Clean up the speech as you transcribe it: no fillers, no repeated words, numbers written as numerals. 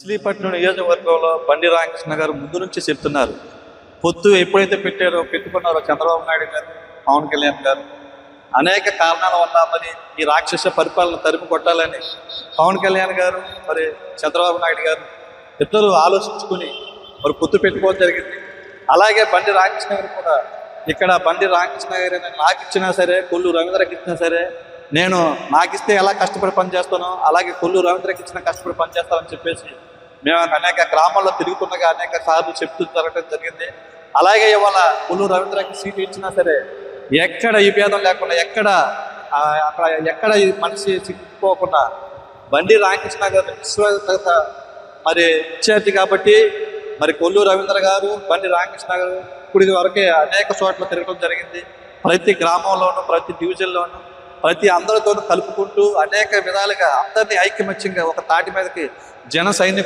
మచిలీపట్నం నియోజకవర్గంలో బండి రామకృష్ణ గారు ముందు నుంచి చెప్తున్నారు. పొత్తు ఎప్పుడైతే పెట్టుకున్నారో చంద్రబాబు నాయుడు గారు, పవన్ కళ్యాణ్ గారు అనేక కారణాల వల్ల మరి ఈ రాక్షస పరిపాలన తరిమి కొట్టాలని పవన్ కళ్యాణ్ గారు మరి చంద్రబాబు నాయుడు గారు ఇద్దరు ఆలోచించుకుని మరి పొత్తు పెట్టుకోవడం జరిగింది. అలాగే బండి రామకృష్ణ గారు కూడా ఇక్కడ బండి రామకృష్ణ గారు నాకు ఇచ్చినా సరే, కొల్లు రవీంద్రకి ఇచ్చినా సరే, నేను నాకు ఇస్తే ఎలా కష్టపడి పనిచేస్తానో అలాగే కొల్లు రవీంద్రకి ఇచ్చిన కష్టపడి పనిచేస్తానని చెప్పేసి మేము అనేక గ్రామాల్లో తిరుగుతుండగా అనేక సార్లు చెప్తూ జరగడం జరిగింది. అలాగే ఇవాళ కొల్లు రవీంద్రకి సీటు ఇచ్చినా సరే ఎక్కడ ఈ భేదం లేకుండా ఎక్కడ ఈ మనిషి సిక్కుపోకుండా బండి రామకృష్ణ గారు విశ్వాసత మరి ఇచ్చారు కాబట్టి మరి కొల్లు రవీంద్ర గారు, బండి రామకృష్ణ గారు ఇప్పుడు వరకే అనేక చోట్ల తిరగడం జరిగింది. ప్రతి గ్రామంలోనూ, ప్రతి డివిజన్లోనూ, ప్రతి అందరితోనూ కలుపుకుంటూ అనేక విధాలుగా అందరినీ ఐకమత్యంగా ఒక తాటి మీదకి జన సైన్యం